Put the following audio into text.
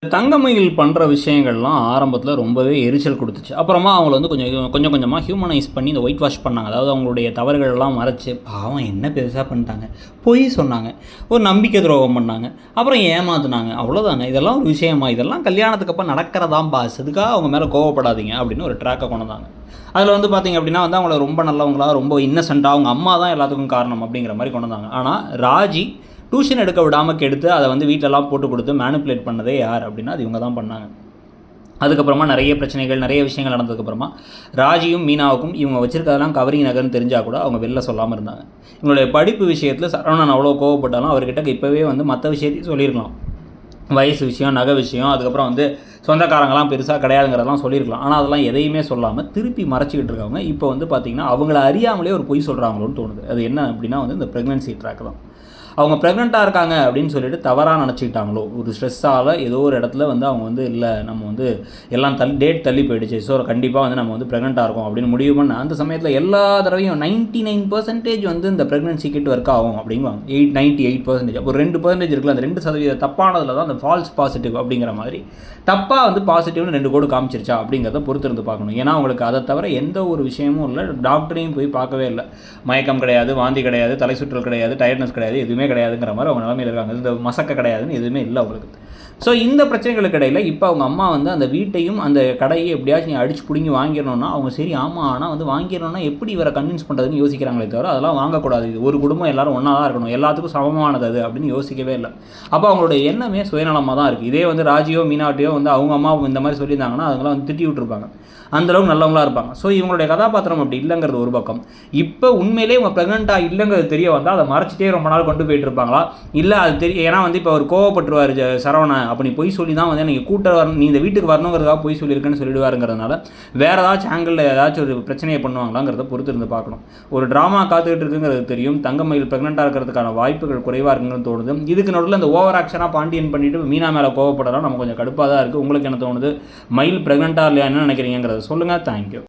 தங்கமயில் பண்ணுற விஷயங்கள்லாம் ஆரம்பத்தில் ரொம்பவே எரிச்சல் கொடுத்துச்சு. அப்புறமா அவங்கள வந்து கொஞ்சம் கொஞ்சமாக ஹியூமனைஸ் பண்ணி இந்த ஒயிட் வாஷ் பண்ணாங்க. அதாவது அவங்களுடைய தவறுகளெல்லாம் மறைச்சு, பாவம் என்ன பெருசாக பண்ணிட்டாங்க, பொய் சொன்னாங்க, ஒரு நம்பிக்கை துரோகம் பண்ணாங்க, அப்புறம் ஏமாத்துனாங்க, அவ்வளோதாங்க. இதெல்லாம் ஒரு விஷயமா? இதெல்லாம் கல்யாணத்துக்கு அப்புறம் நடக்கிறதாம் பாஸ், இதுக்காக அவங்க மேலே கோவப்படாதீங்க அப்படின்னு ஒரு ட்ராக்கை கொண்டு வந்தாங்க. அதில் வந்து பார்த்திங்க அப்படின்னா வந்து அவங்கள ரொம்ப நல்லவங்களா, ரொம்ப இன்னசென்ட்டாக அவங்க அம்மா தான் எல்லாத்துக்கும் காரணம் அப்படிங்கிற மாதிரி கொண்டு வந்தாங்க. ஆனால் ராஜி டியூஷன் எடுக்க விடாமல் கெடுத்து அதை வந்து வீட்டிலலாம் போட்டு கொடுத்து மேனிப்புலேட் பண்ணதே யார் அப்படின்னா அது இவங்க தான் பண்ணாங்க. அதுக்கப்புறமா நிறைய பிரச்சனைகள், நிறைய விஷயங்கள் நடந்ததுக்கப்புறமா ராஜியும் மீனாவுக்கும் இவங்க வச்சிருக்கிறதெல்லாம் கவரிங் நகர்னு தெரிஞ்சால் கூட அவங்க வெளில சொல்லாமல் இருந்தாங்க. இவங்களுடைய படிப்பு விஷயத்தில் சரவணன் அவ்வளோ கோவப்பட்டாலும் அவர்கிட்ட இப்போவே வந்து மற்ற விஷயத்தையும் சொல்லியிருக்கலாம். வயசு விஷயம், நகை விஷயம், அதுக்கப்புறம் வந்து சொந்தக்காரங்களாம் பெருசாக கிடையாதுங்கிறதெல்லாம் சொல்லியிருக்கலாம். ஆனால் அதெல்லாம் எதையுமே சொல்லாமல் திருப்பி மறைச்சிக்கிட்டு இருக்காங்க. இப்போ வந்து பார்த்திங்கன்னா அவங்கள அறியாமலே ஒரு பொய் சொல்கிறாங்களோன்னு தோணுது. அது என்ன அப்படின்னா வந்து இந்த ப்ரெக்னென்சி ட்ராக் தான். அவங்க ப்ரெக்னெண்ட்டாக இருக்காங்க அப்படின்னு சொல்லிட்டு தவறாக நினச்சிக்கிட்டாங்களோ, ஒரு ஸ்ட்ரெஸ்ஸால் ஏதோ ஒரு இடத்துல வந்து அவங்க வந்து இல்லை நம்ம வந்து எல்லாம் டேட் தள்ளி போயிடுச்சு, ஸோ கண்டிப்பாக வந்து நம்ம வந்து ப்ரெக்னெண்ட்டாக இருக்கோம் அப்படின்னு முடிவு பண்ண அந்த சமயத்தில் எல்லா தடவையும் 99% வந்து இந்த ப்ரெக்னென்சி கிட் ஒர்க் ஆகும் அப்படிங்குவாங்க. 98%. ஒரு 2% இருக்குல்ல, அந்த 2% தப்பானதில் தான் அந்த ஃபால்ஸ் பாசிட்டிவ் அப்படிங்கிற மாதிரி தப்பாக வந்து பாசிட்டிவ்னு 2 கோடு காமிச்சிருச்சா அப்படிங்கிறத பொறுத்திருந்து பார்க்கணும். ஏன்னா அவங்களுக்கு அதை தவிர எந்த ஒரு விஷயமும் இல்லை. டாக்டரையும் போய் பார்க்கவே இல்லை. மயக்கம் கிடையாது, வாந்தி கிடையாது, தலை சுற்றல் கிடையாது, டயர்ட்னஸ் கிடையாது, எதுவுமே கிடையாதுங்கிற மாதிரி அவங்க நிலைமையில் இருக்காங்க. இந்த மசக்க கிடையாதுன்னு எதுவுமே இல்லை அவங்களுக்கு. ஸோ இந்த பிரச்சனைகளுக்கு இடையில் இப்போ அவங்க அம்மா வந்து அந்த வீட்டையும் அந்த கடையை எப்படியாச்சும் நீ அடிச்சு பிடிங்கி வாங்கிடணும்னா அவங்க சரி ஆமாம், ஆனால் வந்து வாங்கிடணும்னா எப்படி இவரை கன்வின்ஸ் பண்ணுறதுன்னு யோசிக்கிறாங்களே தவிர அதெல்லாம் வாங்கக்கூடாது, இது ஒரு குடும்பம் எல்லாரும் ஒன்றா தான் இருக்கணும், எல்லாத்துக்கும் சமமானது அது அப்படின்னு யோசிக்கவே இல்லை. அப்போ அவங்களுடைய எண்ணமே சுயநலமாக தான் இருக்குது. இதே வந்து ராஜியோ மீனாட்டியோ வந்து அவங்க அம்மா இந்த மாதிரி சொல்லியிருந்தாங்கன்னா அவங்களாம் வந்து திட்டி விட்டுருப்பாங்க, அந்தளவுக்கு நல்லவங்களாக இருப்பாங்க. ஸோ இவங்களுடைய கதாபாத்திரம் அப்படி இல்லைங்கிறது ஒரு பக்கம். இப்போ உண்மையிலே இவங்க ப்ரெக்னெண்ட்டாக இல்லைங்கிறது தெரிய வந்தால் அதை மறைச்சிட்டே ரொம்ப நாள் கொண்டு போயிட்டு இருப்பாங்களா? இல்லை அது தெரியும், ஏன்னா வந்து இப்போ அவர் கோவப்பட்டுருவார் சரவணன், அப்படி பொய் சொல்லி தான் வந்து நீங்கள் கூட்ட வரணும், நீ இந்த வீட்டுக்கு வரணுங்கிறதுக்காக பொய் சொல்லியிருக்கேன்னு சொல்லிடுவாருங்கிறதுனால வேறு ஏதாச்சும் ஆங்கிளில் ஏதாச்சும் ஒரு பிரச்சனையை பண்ணுவாங்களாங்கிறத பொறுத்து இருந்து பார்க்கணும். ஒரு ட்ராமா காத்துக்கிட்டு இருக்குங்கிறது தெரியும். தங்கமயில் ப்ரெக்னெண்ட்டாக இருக்கிறதுக்கான வாய்ப்புகள் குறைவாக இருக்குன்னு தோணுது. இதுக்கு நடுவில் இந்த ஓவர் ஆக்ஷனாக பாண்டியன் பண்ணிவிட்டு மீனா மேலே கோவப்படலாம் நம்ம கொஞ்சம் கடுப்பாக தான் இருக்குது. உங்களுக்கு என்ன தோணுது? மயில் ப்ரெக்னெண்ட்டாக இல்லையா என்ன நினைக்கிறீங்கிறத சொல்லுங்கள். தேங்க்யூ.